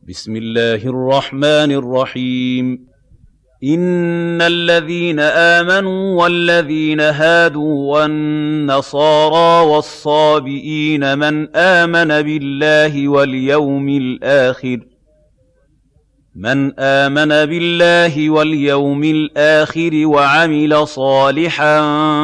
بسم الله الرحمن الرحيم إن الذين آمنوا والذين هادوا والنصارى والصابئين من آمن بالله واليوم الآخر وعمل صالحا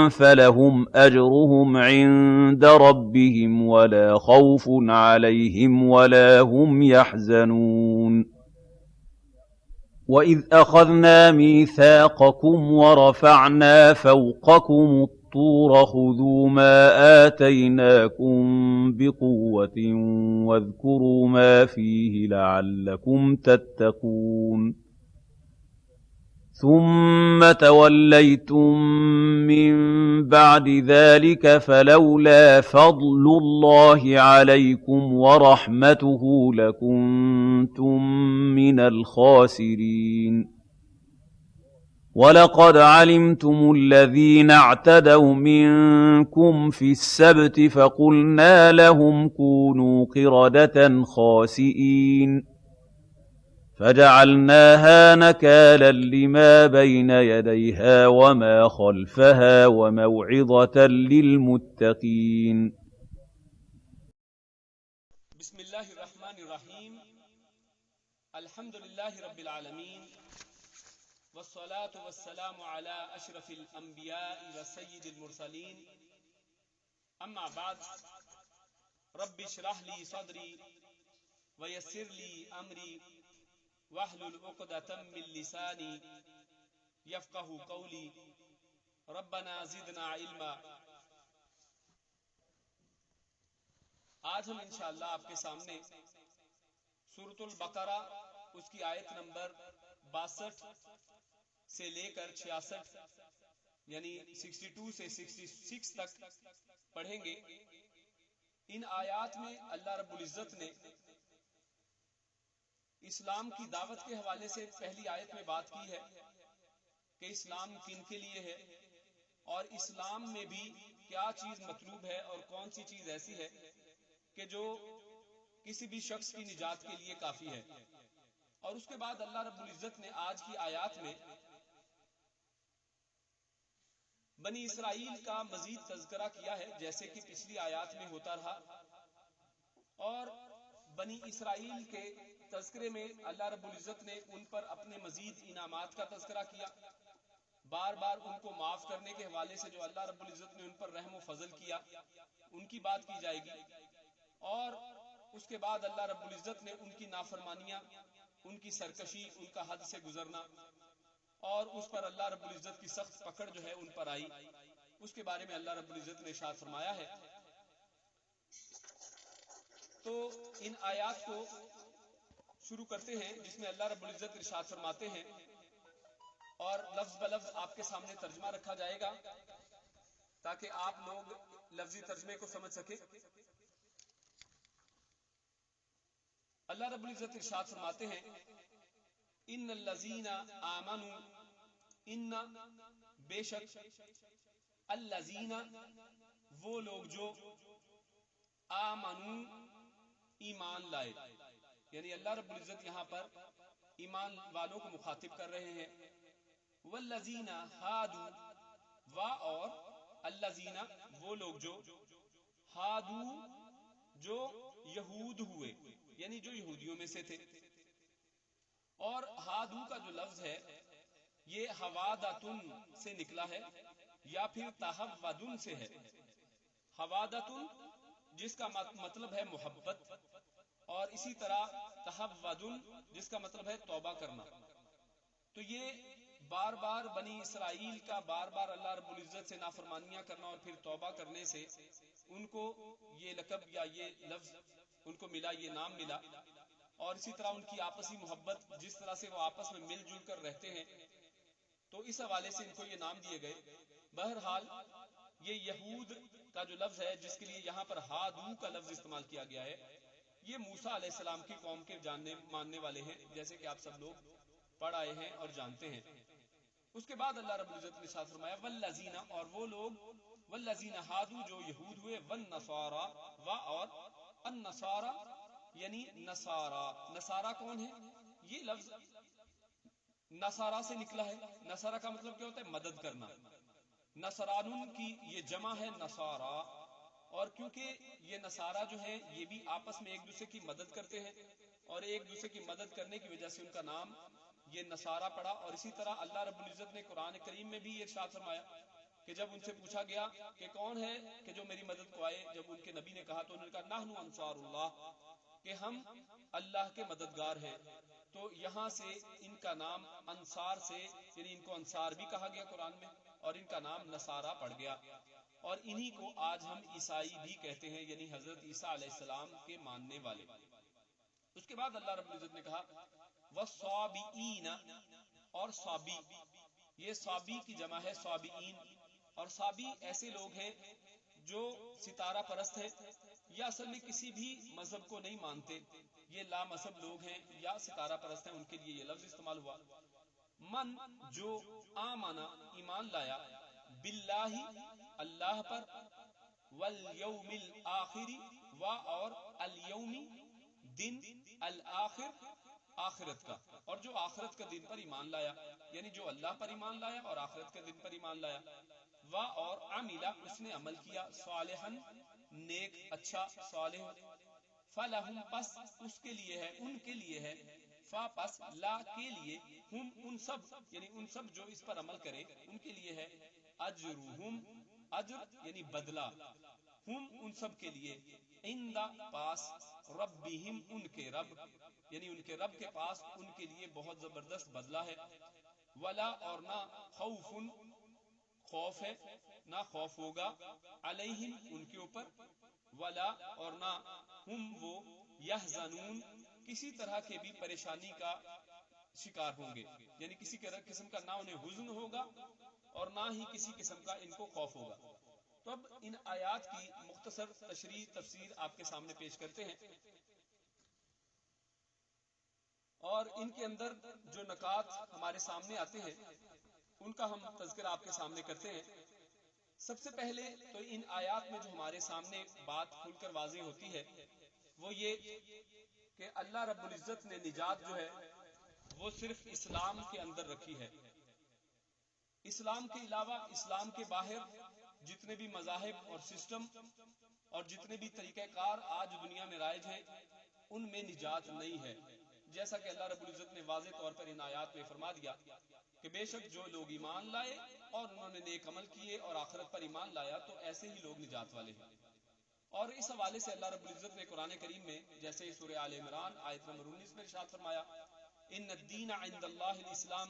فلهم أجرهم عند ربهم ولا خوف عليهم ولا هم يحزنون وَإِذْ أَخَذْنَا مِيثَاقَكُمْ وَرَفَعْنَا فَوْقَكُمُ الطُّورَ خُذُوا مَا آتَيْنَاكُمْ بِقُوَّةٍ وَاذْكُرُوا مَا فِيهِ لَعَلَّكُمْ تَتَّقُونَ ثُمَّ تَوَلَّيْتُم مِّن بَعْدِ ذَلِكَ فَلَوْلَا فَضْلُ اللَّهِ عَلَيْكُمْ وَرَحْمَتُهُ لَكُنتُم مِّنَ الْخَاسِرِينَ وَلَقَدْ عَلِمْتُمُ الَّذِينَ اعْتَدَوْا مِنكُمْ فِي السَّبْتِ فَقُلْنَا لَهُمْ كُونُوا قِرَدَةً خَاسِئِينَ فَجَعَلْنَاهَا نَكَالًا لِمَا بَيْنَ يَدَيْهَا وَمَا خَلْفَهَا وَمَوْعِظَةً لِلْمُتَّقِينَ بسم اللہ الرحمن الرحیم الحمد للہ رب العالمین والصلاة والسلام علی اشرف الانبیاء وسید المرسلین اما بعد رب اشرح لی صدری ویسر لی امری واحلل عقدۃ من لسانی یفقهوا قولی ربنا زدنا علما۔ آج ہم انشاءاللہ آپ کے سامنے سورۃ البقرہ اس کی آیت نمبر 62 سے لے کر 66 یعنی 62 سے 66 تک پڑھیں گے۔ ان آیات میں اللہ رب العزت نے اسلام کی دعوت کے حوالے سے پہلی آیت میں بات کی ہے کہ اسلام کن کے لیے ہے اور اسلام میں بھی کیا چیز مطلوب ہے اور کون سی چیز ایسی ہے کہ جو کسی بھی شخص کی نجات کے لیے کافی ہے۔ اور اس کے بعد اللہ رب العزت نے آج کی آیات میں بنی اسرائیل کا مزید تذکرہ کیا ہے، جیسے کہ پچھلی آیات میں ہوتا رہا، اور بنی اسرائیل کے تذکرے میں اللہ رب العزت نے ان پر اپنے مزید انعامات کا تذکرہ کیا، بار بار ان کو معاف کرنے کے حوالے سے جو اللہ رب العزت نے ان پر رحم و فضل کیا ان کی بات کی جائے گی، اور اس کے بعد اللہ رب العزت نے ان کی نافرمانیاں، ان کی سرکشی، ان کا حد سے گزرنا اور اس پر اللہ رب العزت کی سخت پکڑ جو ہے ان پر آئی، اس کے بارے میں اللہ رب العزت نے ارشاد فرمایا ہے۔ تو ان آیات کو شروع کرتے ہیں جس میں اللہ رب العزت ارشاد فرماتے ہیں، اور لفظ بلفظ آپ کے سامنے ترجمہ رکھا جائے گا تاکہ آپ لوگ لفظی ترجمے کو سمجھ سکیں۔ اللہ رب العزت ارشاد فرماتے ہیں، ان الذین آمنوا، ان بے شک، الذین وہ لوگ جو، آمنوا ایمان لائے، یعنی اللہ رب العزت یہاں پر ایمان والوں کو مخاطب کر رہے ہیں، والذین ہادوا، و اور الذین وہ لوگ جو، ہادو جو یہود ہوئے، یعنی جو یہودیوں میں سے تھے۔ اور ہادو کا جو لفظ ہے یہ حوادتن سے نکلا ہے یا پھر تحودن سے ہے۔ حوادتن جس کا مطلب ہے محبت، اور اسی طرح تحودن جس کا مطلب ہے توبہ کرنا۔ تو یہ بار بار بنی اسرائیل کا بار بار اللہ رب العزت سے نافرمانیاں کرنا اور پھر توبہ کرنے سے ان کو یہ لقب یا یہ لفظ ان کو ملا، یہ نام ملا، اور اسی طرح ان کی آپسی محبت، جس طرح سے وہ آپس میں مل جل کر رہتے ہیں، تو اس حوالے سے ان کو یہ نام دیے گئے۔ بہرحال یہ یہود کا جو لفظ ہے جس کے لیے یہاں پر ہادو کا لفظ استعمال کیا گیا ہے، یہ موسیٰ علیہ السلام کی قوم کے جاننے ماننے والے ہیں، جیسے کہ آپ سب لوگ پڑھ آئے ہیں اور جانتے ہیں۔ اس کے بعد اللہ رب العزت نے ارشاد فرمایا، والذین اور وہ لوگ، والذین ہادو جو یہود ہوئے، والنصارى و اور النصارى یعنی نصارا. نصارا کون ہے؟ یہ لفظ نصارا سے نکلا ہے. نصارا کا مطلب کیا ہوتا ہے؟ مدد کرنا. نصرانون کی یہ جمع ہے نصارا. اور کیونکہ یہ نصارا جو ہیں یہ بھی آپس میں ایک دوسرے کی مدد کرتے ہیں اور ایک دوسرے کی مدد کرنے کی وجہ سے ان کا نام یہ نصارا پڑا. اور اسی طرح اللہ رب العزت نے قرآن کریم میں بھی ارشاد فرمایا کہ جب ان سے پوچھا گیا کہ کون ہے کہ جو میری مدد کو آئے، جب ان کے نبی نے کہا تو انہوں نے کہا نحن انصار اللہ، کہ ہم اللہ کے مددگار ہیں. تو یہاں سے ان کا نام انصار سے، یعنی ان کو انصار بھی کہا گیا قرآن میں، اور ان کا نام نصارا پڑ گیا. اور انہی کو آج ہم عیسائی بھی کہتے ہیں، یعنی حضرت عیسیٰ علیہ السلام کے ماننے والے. اس کے بعد اللہ رب العزت نے کہا وَالصَّابِئِينَ، اور صابی، یہ صابی کی جمع ہے صابئین. اور صابی ایسے لوگ ہیں جو ستارہ پرست ہیں یا اصل میں کسی بھی مذہب کو نہیں مانتے، یہ لا مذہب لوگ ہیں یا ستارہ پرست ہیں، ان کے لیے یہ لفظ استعمال ہوا. من، جو آمنا، ایمان لایا، باللہ، اللہ پر، والیوم الآخر، و اور الیومی، دن، الآخر، آخرت کا، اور جو آخرت کے دن پر ایمان لایا، یعنی جو اللہ پر ایمان لایا اور آخرت کے دن پر ایمان لایا. و اور عملہ، اس نے عمل کیا، صالحاً، نیک، اچھا، صالح. فلہم، پس اس کے لیے ہے، ان کے لیے ہے، فا پس لا کے لیے، ہم ان سب، یعنی ان سب جو اس پر عمل کرے ان کے لیے ہے، اجرہم، اجر یعنی بدلہ، ہم ان سب کے لیے، عند، پاس، ربہم، ان کے رب، یعنی ان کے رب کے پاس ان کے لیے بہت زبردست بدلہ ہے. ولا، اور نہ، خوف، خوف ہے، نہ خوف ہوگا، علیہم، ان کے اوپر، ولا، اور نہ، ہم وہ، یحزنون، کسی طرح کے بھی پریشانی کا شکار ہوں گے، یعنی کسی قسم کا نہ انہیں حزن ہوگا اور نہ ہی کسی قسم کا ان کو خوف ہوگا. تو اب ان آیات کی مختصر تشریح تفسیر آپ کے سامنے پیش کرتے ہیں، اور ان کے اندر جو نکات ہمارے سامنے آتے ہیں ان کا ہم تذکرہ آپ کے سامنے کرتے ہیں. سب سے پہلے تو ان آیات میں جو ہمارے سامنے بات کھل کر واضح ہوتی ہے وہ یہ کہ اللہ رب العزت نے نجات جو ہے وہ صرف اسلام کے اندر رکھی ہے. اسلام کے علاوہ، اسلام کے باہر جتنے بھی مذاہب اور سسٹم اور جتنے بھی طریقہ کار آج دنیا میں رائج ہیں ان میں نجات نہیں ہے. جیسا کہ اللہ رب العزت نے واضح طور پر ان آیات میں فرما دیا کہ بے شک جو لوگ ایمان لائے اور انہوں نے نیک عمل کیے اور آخرت پر ایمان لایا تو ایسے ہی لوگ نجات والے ہیں. اور اس حوالے سے اللہ رب العزت نے قرآن کریم میں جیسے سورہ آل عمران آیت نمبر 19 میں ارشاد فرمایا ان الدین عند اللہ الاسلام،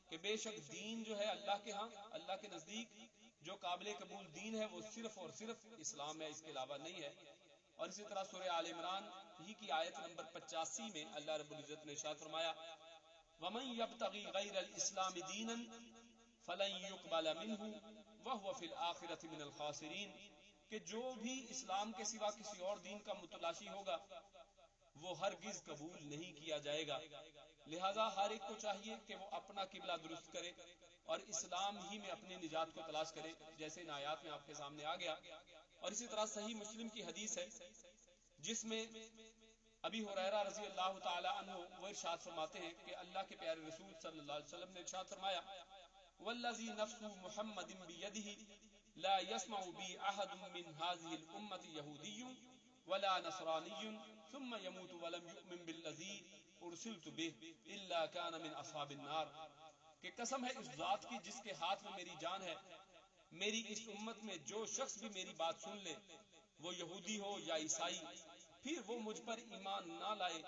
کہ بے شک دین جو ہے اللہ کے ہاں، اللہ کے نزدیک جو قابل قبول دین ہے وہ صرف اور صرف اسلام ہے، اس کے علاوہ نہیں ہے. اور اسی طرح سورہ آل عمران ہی کی آیت نمبر 85 میں اللہ رب العزت نے ارشاد فرمایا وَمَن يَبْتَغِي غَيْرَ الْإِسْلَامِ دِينًا فَلَن يُقْبَلَ مِنْهُ وَهُوَ فِي الْآخِرَةِ مِنَ الْخَاسِرِينَ، کہ جو بھی اسلام کے سوا کسی اور دین کا متلاشی ہوگا وہ ہرگز قبول نہیں کیا جائے گا. لہذا ہر ایک کو چاہیے کہ وہ اپنا قبلہ درست کرے اور اسلام ہی میں اپنی نجات کو تلاش کرے، جیسے ان آیات میں آپ کے سامنے آ گیا. اور اسی طرح صحیح مسلم کی حدیث ہے جس میں ابی ہریرہ رضی اللہ تعالی عنہ وہ ارشاد فرماتے ہیں کہ اللہ کے پیارے رسول صلی اللہ علیہ وسلم نے ارشاد فرمایا والذی نفس محمد بیدہ لا يسمع بی احد من هذه الامة یہودی ولا نصرانی ثم يموت ولم يؤمن بالذی ارسلت به الا كان من اصحاب النار، کہ قسم ہے اس ذات کی جس کے ہاتھ میں میری جان ہے، میری اس امت میں جو شخص بھی میری بات سن لے، وہ یہودی ہو یا عیسائی، پھر وہ مجھ پر ایمان نہ لائے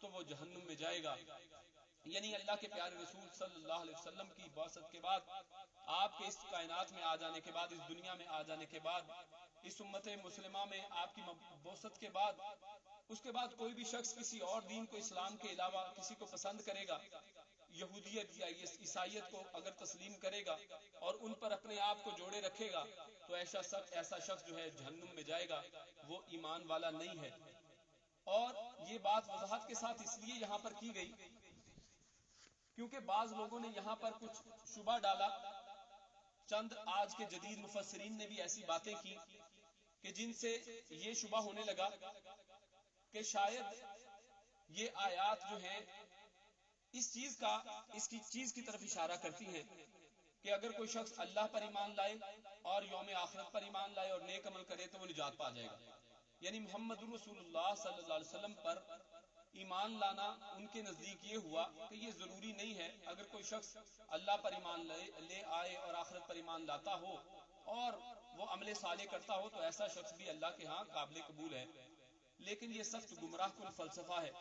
تو وہ جہنم میں جائے گا. یعنی اللہ کے پیارے رسول صلی اللہ علیہ وسلم کی بعثت کے بعد، آپ کے اس کائنات میں آ جانے کے بعد، اس دنیا میں آ جانے کے بعد، اس امت مسلمہ میں آپ کی بعثت کے بعد، اس کے بعد کوئی بھی شخص کسی اور دین کو اسلام کے علاوہ کسی کو پسند کرے گا، یہودیت یا عیسائیت کو اگر تسلیم کرے گا اور ان پر اپنے آپ کو جوڑے رکھے گا تو ایسا شخص جو ہے جہنم میں جائے گا، وہ ایمان والا نہیں ہے. اور یہ بات وضاحت کے ساتھ اس لیے یہاں پر کی گئی کیونکہ بعض لوگوں نے یہاں پر کچھ شبہ ڈالا. چند آج کے جدید مفسرین نے بھی ایسی باتیں کی کہ جن سے یہ شبہ ہونے لگا کہ شاید یہ آیات جو ہیں اس چیز کی طرف اشارہ کرتی ہیں کہ اگر کوئی شخص اللہ پر ایمان لائے اور یوم آخرت پر ایمان لائے اور نیک عمل کرے تو وہ نجات پا جائے گا. یعنی محمد رسول اللہ صلی اللہ علیہ وسلم پر ایمان لانا ان کے نزدیک یہ ہوا کہ یہ ضروری نہیں ہے. اگر کوئی شخص اللہ پر ایمان لے آئے اور آخرت پر ایمان لاتا ہو اور وہ عمل صالح کرتا ہو تو ایسا شخص بھی اللہ کے ہاں قابل قبول ہے. لیکن یہ سخت گمراہ کن فلسفہ ہے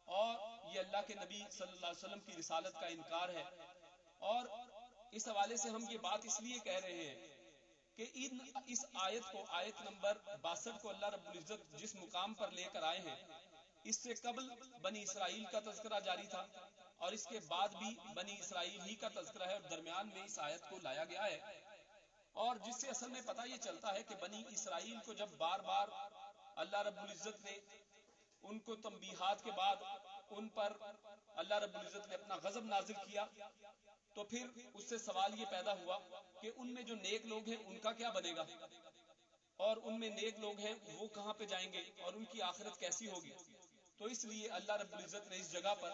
اور یہ اللہ کے نبی صلی اللہ علیہ وسلم کی رسالت کا انکار ہے. اور اس حوالے سے ہم یہ بات اس لیے کہہ رہے ہیں کہ اس آیت کو، آیت نمبر 62 کو اللہ رب العزت جس مقام پر لے کر آئے ہیں، اس سے قبل بنی اسرائیل کا تذکرہ جاری تھا اور اس کے بعد بھی بنی اسرائیل ہی کا تذکرہ ہے اور درمیان میں اس آیت کو لایا گیا ہے. اور جس سے اصل میں پتہ یہ چلتا ہے کہ بنی اسرائیل کو جب بار بار اللہ رب العزت نے ان کو تنبیہات کے بعد ان پر اللہ رب العزت نے اپنا غضب نازل کیا تو پھر اس سے سوال یہ پیدا ہوا کہ ان میں جو نیک لوگ ہیں ان کا کیا بنے گا، اور ان میں نیک لوگ ہیں وہ کہاں پہ جائیں گے اور ان کی آخرت کیسی ہوگی. تو اس لیے اللہ رب العزت نے اس جگہ پر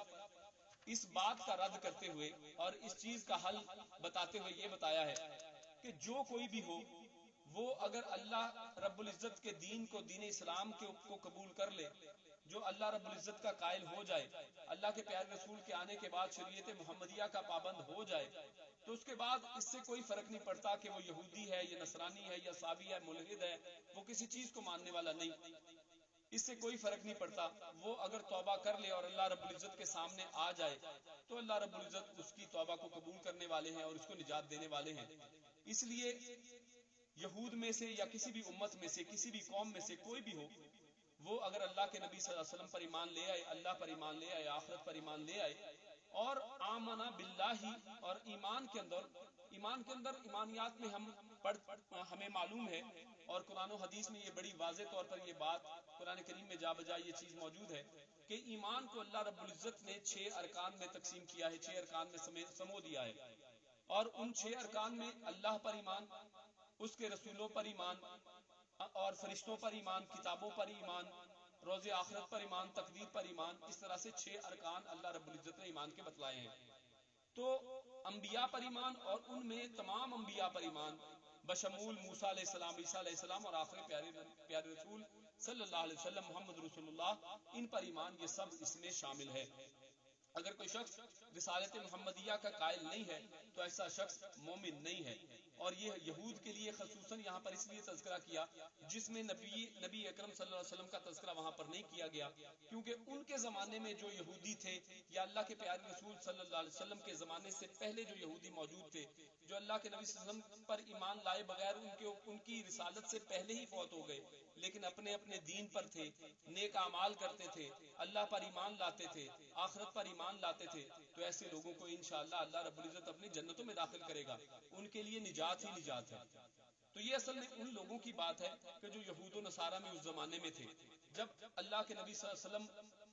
اس بات کا رد کرتے ہوئے اور اس چیز کا حل بتاتے ہوئے یہ بتایا ہے کہ جو کوئی بھی ہو وہ اگر اللہ رب العزت کے دین کو، دین اسلام کو قبول کر لے، جو اللہ رب العزت کا قائل ہو جائے، اللہ کے پیارے رسول کے آنے کے بعد شریعت محمدیہ کا پابند ہو جائے، تو اس کے بعد اس سے کوئی فرق نہیں پڑتا کہ وہ یہودی ہے یا نصرانی ہے یا صابی ہے، ملحد ہے، وہ کسی چیز کو ماننے والا نہیں، اس سے کوئی فرق نہیں پڑتا. وہ اگر توبہ کر لے اور اللہ رب العزت کے سامنے آ جائے تو اللہ رب العزت اس کی توبہ کو قبول کرنے والے ہیں اور اس کو نجات دینے والے ہیں. اس لیے یہود میں سے یا کسی بھی امت میں سے، کسی بھی قوم میں سے کوئی بھی ہو، وہ اگر اللہ کے نبی صلی اللہ علیہ وسلم پر ایمان لے آئے، اللہ پر ایمان لے آئے، آخرت پر ایمان لے آئے اور آمنا باللہ، اور ایمان کے اندر ایمانیات میں ہمیں معلوم ہے اور قرآن و حدیث میں یہ بڑی واضح طور پر یہ بات قرآن کریم میں جا بجا یہ چیز موجود ہے کہ ایمان کو اللہ رب العزت نے 6 ارکان میں تقسیم کیا ہے، 6 ارکان میں سمو دیا ہے. اور ان 6 ارکان میں اللہ پر ایمان، اس کے رسولوں پر ایمان اور فرشتوں پر ایمان، کتابوں پر ایمان، روز آخرت پر ایمان، تقدیر پر ایمان، اس طرح سے 6 ارکان اللہ رب العزت نے ایمان کے بتلائے ہیں. تو انبیاء پر ایمان اور ان میں تمام انبیاء پر ایمان بشمول موسیٰ علیہ السلام، عیسیٰ علیہ السلام اور آخری پیارے رسول صلی اللہ علیہ وسلم محمد رسول اللہ، ان پر ایمان، یہ سب اس میں شامل ہے. اگر کوئی شخص رسالت محمدیہ کا قائل نہیں ہے تو ایسا شخص مومن نہیں ہے. اور یہ یہود کے لیے خصوصاً یہاں پر اس لیے تذکرہ کیا جس میں نبی اکرم صلی اللہ علیہ وسلم کا تذکرہ وہاں پر نہیں کیا گیا، کیونکہ ان کے زمانے میں جو یہودی تھے یا اللہ کے پیارے رسول صلی اللہ علیہ وسلم کے زمانے سے پہلے جو یہودی موجود تھے، جو اللہ کے نبی صلی اللہ علیہ وسلم پر ایمان لائے بغیر ان کی رسالت سے پہلے ہی فوت ہو گئے، لیکن اپنے اپنے دین پر تھے، نیک اعمال کرتے تھے، اللہ پر ایمان لاتے تھے، آخرت پر ایمان لاتے تھے، تو ایسے لوگوں کو انشاءاللہ اللہ رب العزت اپنی جنتوں میں داخل کرے گا، ان کے لیے نجات ہی نجات ہے. تو یہ اصل میں ان لوگوں کی بات ہے کہ جو یہود و نصارہ میں اس زمانے میں تھے. جب اللہ کے نبی صلی اللہ علیہ وسلم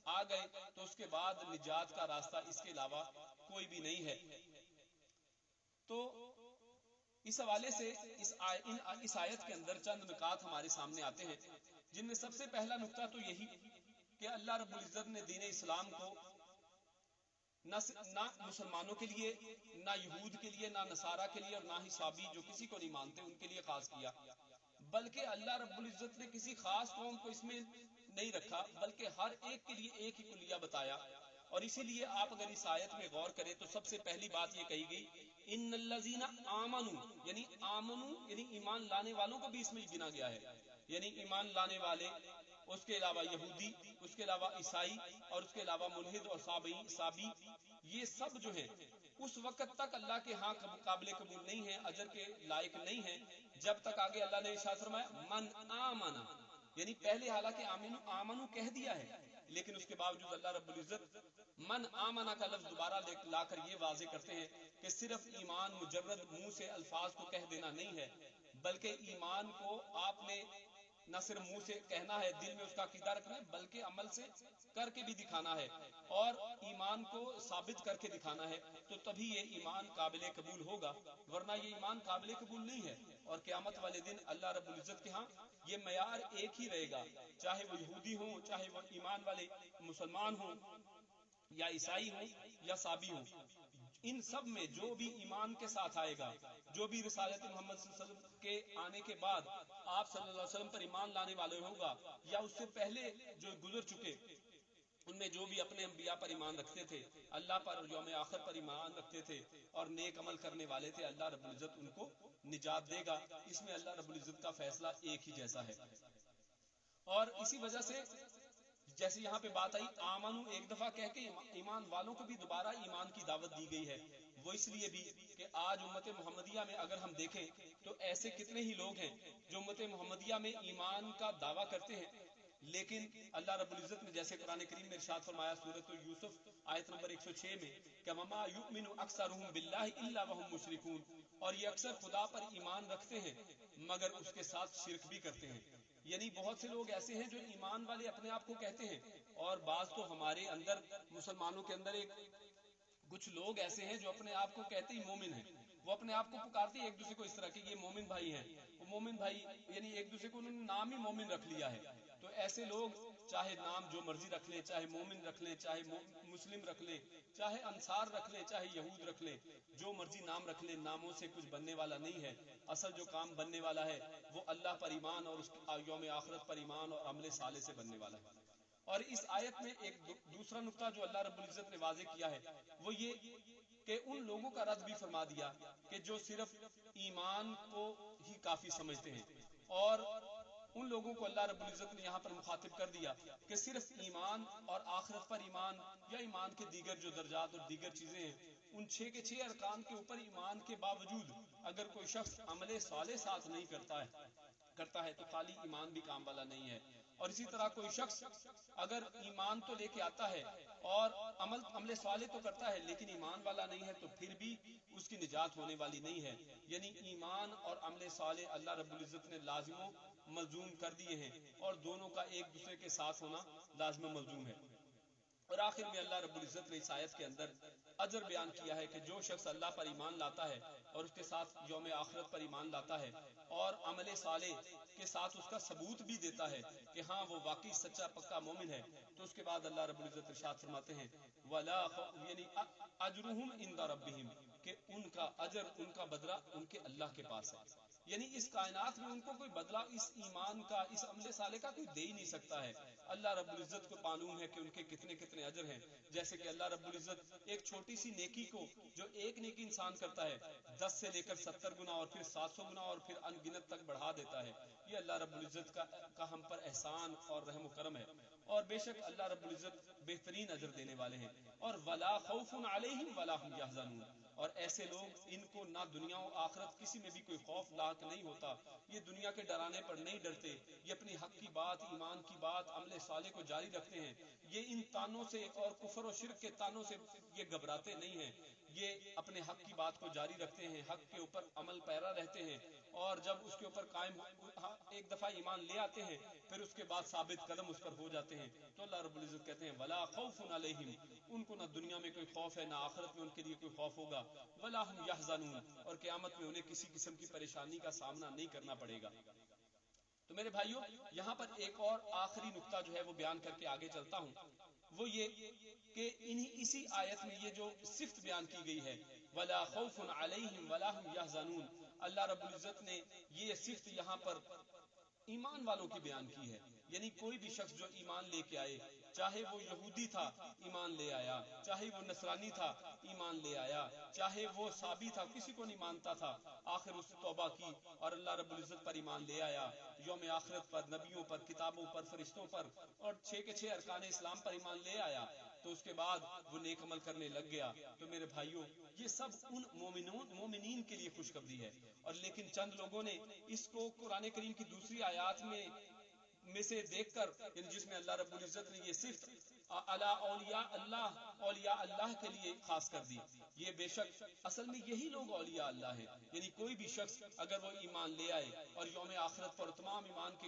آ گئے تو اس کے بعد نجات کا راستہ اس کے علاوہ کوئی بھی نہیں ہے. تو اس حوالے سے اس آیت کے اندر چند نکات ہمارے سامنے آتے ہیں، جن میں سب سے پہلا نقطہ تو یہی کہ اللہ رب العزت نے دین اسلام کو نہ مسلمانوں کے لیے، نہ یہود کے لیے، نہ نصارہ کے لیے اور نہ ہی صابی جو کسی کو نہیں مانتے ان کے لیے خاص کیا، بلکہ اللہ رب العزت نے کسی خاص قوم کو اس میں نہیں رکھا، بلکہ ہر ایک کے لیے ایک ہی کلیہ بتایا. اور اسی لیے آپ اگر اس آیت میں غور کریں تو سب سے پہلی بات یہ کہی گئی ان الذین آمنوا، یعنی آمنوا یعنی ایمان لانے والوں کو بھی اس میں گنا گیا ہے. یعنی ایمان لانے والے، اس کے علاوہ یہودی، اس کے علاوہ عیسائی اور اس کے علاوہ ملحد اور صابی، یہ سب جو ہیں اس وقت تک اللہ کے ہاں قابل قبول نہیں ہیں، اجر کے لائق نہیں ہیں، جب تک آگے اللہ نے ارشاد فرمایا من آمنا، یعنی پہلے حالانکہ آمنو کہہ دیا ہے لیکن اس کے باوجود اللہ رب العزت من آمنا کا لفظ دوبارہ لا کر یہ واضح کرتے ہیں کہ صرف ایمان مجرد منہ سے الفاظ کو کہہ دینا نہیں ہے، بلکہ ایمان کو آپ نے نہ صرف منہ سے کہنا ہے، دل میں اس کا عقیدہ رکھنا ہے، بلکہ عمل سے کر کے بھی دکھانا ہے اور ایمان کو ثابت کر کے دکھانا ہے، تو تبھی یہ ایمان قابل قبول ہوگا، ورنہ یہ ایمان قابل قبول نہیں ہے۔ اور قیامت والے دن اللہ رب العزت کے ہاں یہ معیار ایک ہی رہے گا، چاہے وہ یہودی ہوں، چاہے وہ ایمان والے مسلمان ہوں، یا عیسائی ہوں یا صابی ہوں، ان سب میں جو بھی ایمان کے ساتھ آئے گا، جو بھی رسالت محمد صلی اللہ علیہ وسلم کے آنے کے بعد آپ صلی اللہ علیہ وسلم پر ایمان لانے والے ہوگا، یا اس سے پہلے جو گزر چکے، ان میں جو بھی اپنے انبیاء پر ایمان رکھتے تھے، اللہ پر اور یوم آخر پر ایمان رکھتے تھے اور نیک عمل کرنے والے تھے، اللہ رب العزت ان کو نجات دے گا۔ اس میں اللہ رب العزت کا فیصلہ ایک ہی جیسا ہے۔ اور اسی وجہ سے جیسے یہاں پہ بات آئی آمنو ایک دفعہ کہہ کے ایمان والوں کو بھی دوبارہ ایمان کی دعوت دی گئی ہے، وہ اس لیے بھی کہ آج امت محمدیہ میں اگر ہم دیکھیں تو ایسے کتنے ہی لوگ ہیں جو امت محمدیہ میں ایمان کا دعویٰ کرتے ہیں، لیکن اللہ رب العزت نے جیسے قرآن کریم میں ارشاد فرمایا سورۃ یوسف آیت نمبر 106 میں کہ وما یؤمن اکثرهم باللہ الا وهم مشرکون، اور یہ اکثر خدا پر ایمان رکھتے ہیں مگر اس کے ساتھ شرک بھی کرتے ہیں۔ یعنی بہت سے لوگ ایسے ہیں جو ایمان والے اپنے آپ کو کہتے ہیں، اور بعض تو ہمارے اندر مسلمانوں کے اندر ایک کچھ لوگ ایسے ہیں جو اپنے آپ کو کہتے ہی مومن ہیں، وہ اپنے آپ کو پکارتے ہیں ایک دوسرے کو اس طرح کہ یہ مومن بھائی ہیں، وہ مومن بھائی، یعنی ایک دوسرے کو انہوں نے نام ہی مومن رکھ لیا ہے۔ تو ایسے لوگ چاہے نام جو مرضی رکھ لیں، چاہے مومن رکھ لیں، چاہے مسلم رکھ لیں، چاہے انصار رکھ لیں، چاہے یہود رکھ لیں، جو مرضی نام رکھ لیں، ناموں سے کچھ بننے والا نہیں ہے۔ اصل جو کام بننے والا ہے وہ اللہ پر ایمان اور اس یوم آخرت پر ایمان اور عمل صالح سے بننے والا ہے۔ اور اس آیت میں ایک دوسرا نقطہ جو اللہ رب العزت نے واضح کیا ہے وہ یہ کہ ان لوگوں کا رد بھی فرما دیا کہ جو صرف ایمان کو ہی کافی سمجھتے ہیں، اور ان لوگوں کو اللہ رب العزت نے یہاں پر مخاطب کر دیا کہ صرف ایمان اور آخرت پر ایمان یا ایمان کے دیگر جو درجات اور دیگر چیزیں ہیں، ان 6 کے 6 ارکان کے اوپر ایمان کے باوجود اگر کوئی شخص عمل صالح ساتھ نہیں کرتا ہے تو خالی ایمان بھی کام والا نہیں ہے۔ اور اسی طرح کوئی شخص اگر ایمان تو لے کے آتا ہے اور عمل صالح تو کرتا ہے لیکن ایمان والا نہیں ہے تو پھر بھی اس کی نجات ہونے والی نہیں ہے۔ یعنی ایمان اور عمل صالح اللہ رب العزت نے لازم و ملزوم کر دیے ہیں، اور دونوں کا ایک دوسرے کے ساتھ ہونا لازم و ملزوم ہے۔ اور آخر میں اللہ رب العزت نے اس آیت کے اندر اجر بیان کیا ہے کہ جو شخص اللہ پر ایمان لاتا ہے اور اس کے ساتھ یوم آخرت پر ایمان لاتا ہے اور عمل صالح کے ساتھ اس کا ثبوت بھی دیتا ہے کہ ہاں وہ واقعی سچا پکا مومن ہے، تو اس کے بعد اللہ رب العزت ارشاد فرماتے ہیں ولا یعنی اجرہم عند ربہم، کہ ان کا اجر، ان کا بدلہ ان کے اللہ کے پاس ہے۔ یعنی اس کائنات میں ان کو کوئی بدلہ اس ایمان کا، اس عمل صالح کا کوئی دے ہی نہیں سکتا ہے۔ اللہ رب العزت کو معلوم ہے کہ ان کے کتنے کتنے اجر ہیں، جیسے کہ اللہ رب العزت ایک چھوٹی سی نیکی کو جو ایک نیکی انسان کرتا ہے 10 سے لے کر 70 گنا اور پھر 700 گنا اور پھر انگنت تک بڑھا دیتا ہے۔ یہ اللہ رب العزت کا ہم پر احسان اور رحم و کرم ہے، اور بے شک اللہ رب العزت بہترین اجر دینے والے ہیں۔ اور ولا خوف علیہم ولا هم يحزنون، اور ایسے لوگ ان کو نہ دنیا و آخرت کسی میں بھی کوئی خوف لاحق نہیں ہوتا، یہ دنیا کے ڈرانے پر نہیں ڈرتے، یہ اپنی حق کی بات، ایمان کی بات، عمل صالح کو جاری رکھتے ہیں، یہ ان تانوں سے اور کفر و شرک کے تانوں سے یہ گھبراتے نہیں ہیں، یہ اپنے حق کی بات کو جاری رکھتے ہیں، حق کے اوپر عمل پیرا رہتے ہیں، اور جب اس کے اوپر قائم ایک دفعہ ایمان لے آتے ہیں پھر اس کے بعد ثابت قدم اس پر ہو جاتے ہیں، تو اللہ رب العزت کہتے ہیں ولا خوف علیہم، ان کو نہ دنیا میں کوئی خوف ہے، نہ آخرت میں ان کے لیے کوئی خوف ہوگا، ولا هم يحزنون، اور قیامت میں انہیں کسی قسم کی پریشانی کا سامنا نہیں کرنا پڑے گا۔ تو میرے بھائیوں یہاں پر ایک اور آخری نقطہ جو ہے وہ بیان کر کے آگے چلتا ہوں، وہ یہ کہ اسی آیت میں یہ جو صفت بیان کی گئی ہے ولا خوف علیہم ولا هم يحزنون، اللہ رب العزت نے یہ صفت یہاں پر ایمان والوں کی بیان کی ہے۔ یعنی کوئی بھی شخص جو ایمان لے کے آئے، چاہے وہ یہودی تھا ایمان لے آیا، چاہے وہ نصرانی تھا ایمان لے آیا، چاہے وہ صابی تھا کسی کو نہیں مانتا تھا، آخر اس توبہ کی اور اللہ رب العزت پر ایمان لے آیا، یوم آخرت پر، نبیوں پر، کتابوں پر، فرشتوں پر، اور 6 کے 6 ارکان اسلام پر ایمان لے آیا، تو اس کے بعد وہ نیک عمل کرنے لگ گیا، تو میرے بھائیوں یہ سب ان مومنین کے لیے خوشخبری ہے۔ اور لیکن چند لوگوں نے اس کو قرآن کریم کی دوسری آیات میں سے دیکھ کر، یعنی جس میں اللہ رب العزت نے یہ صفت الا اولیاء اللہ، اولیاء اللہ کے لیے خاص کر دی، یہ بے شک اصل میں یہی لوگ اولیاء اللہ ہیں۔ یعنی کوئی بھی شخص اگر وہ ایمان لے آئے اور یوم آخرت پر، تمام ایمان کے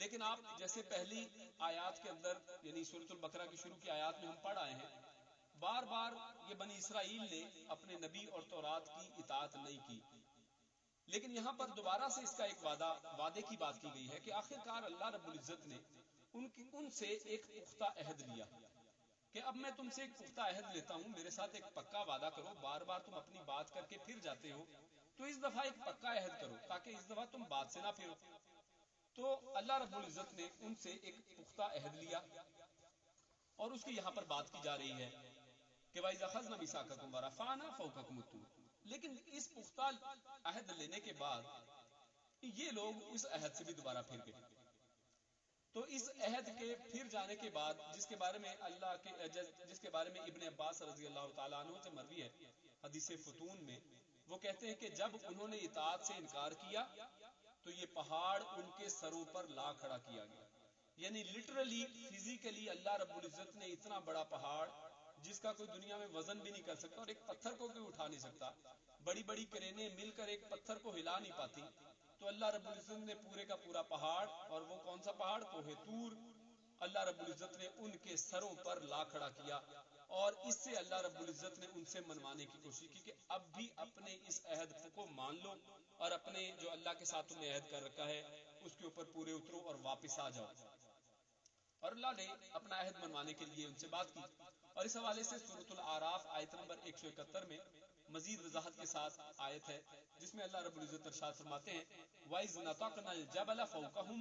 لیکن آپ جیسے پہلی آیات کے اندر یعنی سورۃ البقرہ کی شروع کی آیات میں ہم پڑھ آئے ہیں، بار بار یہ بنی اسرائیل نے اپنے نبی اور تورات کی اطاعت نہیں کی، لیکن یہاں پر دوبارہ سے اس کا ایک وعدے کی بات کی گئی ہے کہ آخرکار اللہ رب العزت نے ان سے ایک پختہ عہد لیا کہ اب میں تم سے ایک پختہ عہد لیتا ہوں، میرے ساتھ ایک پکا وعدہ کرو، بار بار تم اپنی بات کر کے پھر جاتے ہو، تو اس دفعہ ایک پکا عہد کرو تاکہ اس دفعہ تم بات سے نہ پھرو۔ تو اللہ رب العزت نے ان سے ایک پختہ عہد لیا، اور اس کی یہاں پر بات کی جا رہی ہے کہ وَإِذْ أَخَذْنَا مِيثَاقَكُمْ وَرَفَعْنَا فَوْقَكُمُ الطُّورَ، لیکن اس پختہ عہد لینے کے بعد یہ لوگ اس عہد سے بھی دوبارہ پھر گئے۔ تو اس عہد کے پھر جانے کے بعد جس کے بارے میں ابن عباس رضی اللہ تعالیٰ عنہ سے مروی ہے حدیث فتون میں، وہ کہتے ہیں کہ جب انہوں نے اطاعت سے انکار کیا تو یہ پہاڑ ان کے سروں پر لا کھڑا کیا گیا، یعنی لٹرلی فزیکلی اللہ رب العزت نے اتنا بڑا پہاڑ جس کا کوئی دنیا میں وزن بھی نہیں کر سکتا اور ایک پتھر کو کوئی اٹھا نہیں سکتا، بڑی بڑی کرینیں مل کر ایک پتھر کو ہلا نہیں پاتی، تو اللہ رب العزت نے پورے کا پورا پہاڑ، اور وہ کون سا پہاڑ؟ کوہ طور، اللہ رب العزت نے ان کے سروں پر لا کھڑا کیا، اور اس سے اللہ رب العزت نے ان سے منوانے کی کوشش کی کہ اب بھی اپنے اس عہد کو مان لو اور اپنے جو اللہ کے ساتھ تم نے عہد کر رکھا ہے اس کے اوپر پورے اترو اور واپس آ جاؤ، اور اللہ نے اپنا عہد منوانے کے لیے ان سے بات کی۔ اور اس حوالے سے سورۃ الاعراف آیت نمبر 171 میں مزید وضاحت کے ساتھ آیت ہے جس میں اللہ رب العزت ارشاد فرماتے ہیں وَإِذْ نَطَقْنَا الْجَبَلَ فَوْقَهُمْ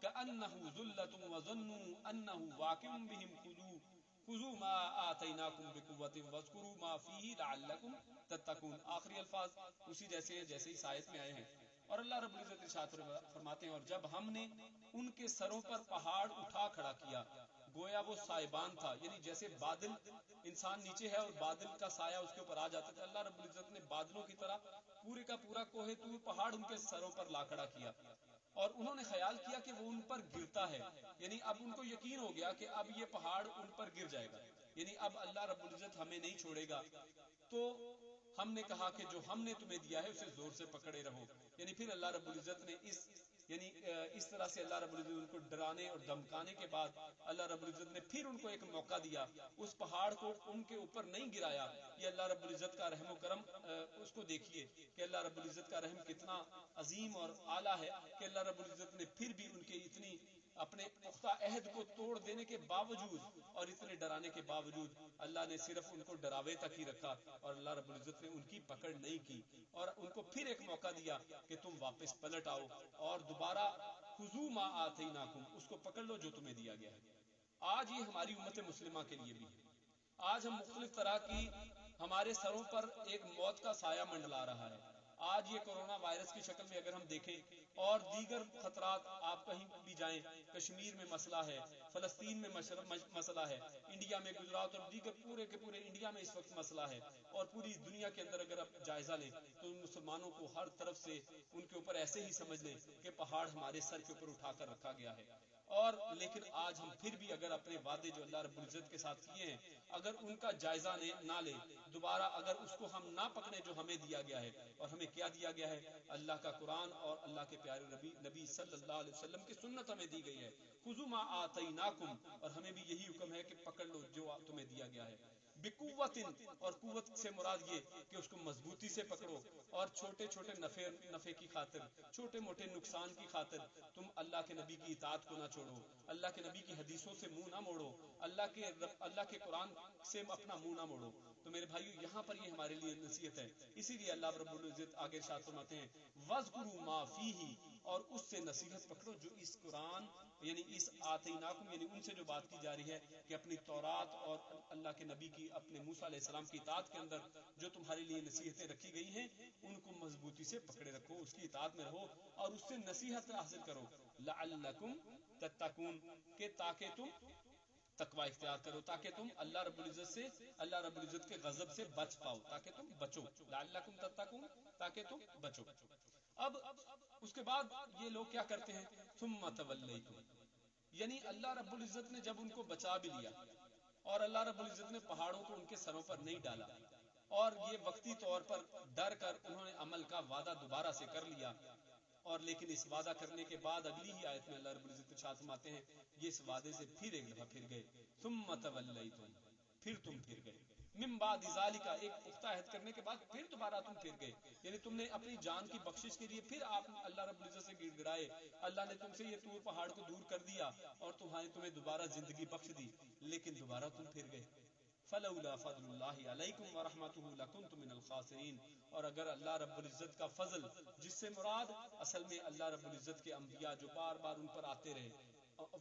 كَأَنَّهُ ذُلَّةٌ وَظَنُّوا أَنَّهُ واقع بِهِمْ خُذُوا مَا آتَيْنَاكُمْ بِقُوَّةٍ وَاذْكُرُوا مَا فِيهِ لَعَلَّكُمْ تَتَّقُونَ، آخری الفاظ اسی جیسے اس آیت میں آئے ہیں۔ اور اللہ رب العزت ارشاد فرماتے ہیں اور جب ہم نے ان کے سروں پر پہاڑ اٹھا کھڑا کیا، گویا وہ سائبان تھا، یعنی جیسے بادل انسان نیچے ہے اور بادل کا سایہ اس کے اوپر آ جاتا تھا، اللہ رب العزت نے بادلوں کی طرح پورے کا پورا کوہ طور پہاڑ ان کے سروں پر لا کھڑا کیا، اور انہوں نے خیال کیا کہ وہ ان پر گرتا ہے، یعنی اب ان کو یقین ہو گیا کہ اب یہ پہاڑ ان پر گر جائے گا، یعنی اب اللہ رب العزت ہمیں نہیں چھوڑے گا۔ تو ہم نے کہا کہ جو ہم نے تمہیں دیا ہے اسے زور سے پکڑے رہو، یعنی پھر اللہ رب العزت نے اس طرح سے اللہ رب العزت ان کو ڈرانے اور دھمکانے کے بعد اللہ رب العزت نے پھر ان کو ایک موقع دیا، اس پہاڑ کو ان کے اوپر نہیں گرایا۔ یہ اللہ رب العزت کا رحم و کرم، اس کو دیکھیے کہ اللہ رب العزت کا رحم کتنا عظیم اور اعلیٰ ہے کہ اللہ رب العزت نے پھر بھی ان کے اتنی اپنے پختہ عہد کو توڑ دینے کے باوجود اور اتنے ڈرانے کے باوجود اللہ نے صرف ان کو ڈراوے تک ہی رکھا، اور اللہ رب العزت نے ان کی پکڑ نہیں کی اور ان کو پھر ایک موقع دیا کہ تم واپس پلٹ آؤ اور دوبارہ خذوا ما آتیناکم، اس کو پکڑ لو جو تمہیں دیا گیا ہے۔ آج یہ ہماری امت مسلمہ کے لیے بھی ہے، آج ہم مختلف طرح کی ہمارے سروں پر ایک موت کا سایہ منڈلا رہا ہے۔ آج یہ کورونا وائرس کی شکل میں اگر ہم دیکھیں اور دیگر خطرات، آپ کہیں بھی جائیں، کشمیر میں مسئلہ ہے، فلسطین میں مسئلہ ہے، انڈیا میں گجرات اور دیگر پورے کے پورے انڈیا میں اس وقت مسئلہ ہے، اور پوری دنیا کے اندر اگر آپ جائزہ لیں تو مسلمانوں کو ہر طرف سے ان کے اوپر ایسے ہی سمجھ لیں کہ پہاڑ ہمارے سر کے اوپر اٹھا کر رکھا گیا ہے۔ اور لیکن آج ہم پھر بھی اگر اپنے وعدے جو اللہ رب العزت کے ساتھ کیے ہیں اگر ان کا جائزہ نہ لیں، دوبارہ اگر اس کو ہم نہ پکڑیں جو ہمیں دیا گیا ہے، اور ہمیں کیا دیا گیا ہے؟ اللہ کا قرآن اور اللہ کے پیارے نبی صلی اللہ علیہ وسلم کی سنت ہمیں دی گئی ہے، خذوا ما آتیناکم، اور ہمیں بھی یہی حکم ہے کہ پکڑ لو جو تمہیں دیا گیا ہے، بقوت، اور قوت سے مراد یہ کہ اس کو مضبوطی سے پکڑو، اور چھوٹے چھوٹے نفع کی خاطر، چھوٹے موٹے نقصان کی خاطر تم اللہ کے نبی کی اطاعت کو نہ چھوڑو، اللہ کے نبی کی حدیثوں سے منہ نہ موڑو، اللہ کے قرآن سے اپنا منہ نہ موڑو۔ تو میرے بھائیو یہاں پر یہ ہمارے لیے نصیحت ہے، اسی لیے اللہ رب العزت آگے ارشاد فرماتے ہیں وَاذْكُرُوا مَا فِيهِ، اور اس سے نصیحت پکڑو جو اس قرآن یعنی اس آتیناکم، یعنی ان سے جو بات کی جا رہی ہے کہ اپنی تورات اور اللہ کے نبی کی اپنے موسیٰ علیہ السلام کی اطاعت کے اندر جو تمہارے لیے نصیحتیں رکھی گئی ہیں ان کو مضبوطی سے پکڑے رکھو، اس کی اطاعت میں رہو اور اس سے نصیحت حاصل کرو، لعلکم تتقون، کہ تاکہ تم تقوی اختیار کرو، تاکہ تم اللہ رب العزت کے غضب سے بچ پاؤ، تاکہ تم بچو، لعلکم تتقون، تاکہ تم بچو۔ اب اس کے بعد یہ لوگ کیا کرتے ہیں؟ ثم تولیتم، یعنی اللہ رب العزت نے جب ان کو بچا بھی لیا اور اللہ رب العزت نے پہاڑوں کو ان کے سروں پر نہیں ڈالا اور یہ وقتی طور پر ڈر کر انہوں نے عمل کا وعدہ دوبارہ سے کر لیا، اور لیکن اس وعدہ کرنے کے بعد اگلی ہی آیت میں اللہ رب العزت ارشاد فرماتے ہیں یہ اس وعدے سے پھر ایک دفعہ پھر گئے، ثم تولیتم، پھر تم پھر گئے، من بعد ذالک، ایک پختہ عہد کرنے کے بعد پھر دوبارہ تم پھر گئے، یعنی تم نے اپنی جان کی بخشش کے لیے پھر آپ اللہ رب العزت سے گڑ گڑائے، اللہ نے تم سے یہ طور پہاڑ کو دور کر دیا اور تمہیں دوبارہ زندگی بخش دی، لیکن دوبارہ تم پھر گئے۔ فلولا فضل اللہ علیکم ورحمتہ لکنتم من الخاسرین، اور اگر اللہ رب العزت کا فضل، جس سے مراد اصل میں اللہ رب العزت کے انبیاء جو بار بار ان پر آتے رہے،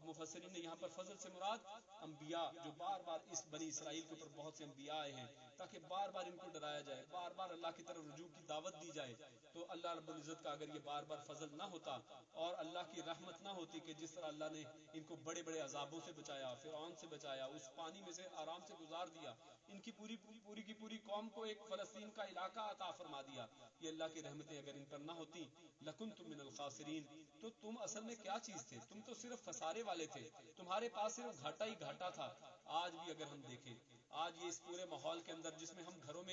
مفسرین نے یہاں پر فضل سے مراد انبیاء جو بار بار اس بنی اسرائیل کے اوپر بہت سے انبیاء آئے ہیں تاکہ بار بار ان کو ڈرایا جائے، بار بار اللہ کی طرف رجوع کی دعوت دی جائے، تو اللہ رب العزت کا اگر یہ بار بار فضل نہ ہوتا اور اللہ کی رحمت نہ ہوتی کہ جس طرح اللہ نے ان کو بڑے بڑے عذابوں سے بچایا، فرعون سے بچایا، اس پانی میں سے آرام سے گزار دیا، ان کی پوری کی پوری قوم کو ایک فلسطین کا علاقہ عطا فرما دیا، یہ اللہ کی رحمتیں اگر ان پر نہ ہوتی لکنتم من الخاسرین، تو تم اصل میں کیا چیز تھے؟ تم تو صرف خسارے والے تھے، تمہارے پاس صرف گھاٹا ہی گھاٹا تھا۔ آج بھی اگر ہم دیکھیں، آج یہ اس پورے ماحول کے اندر جس میں ہم گھروں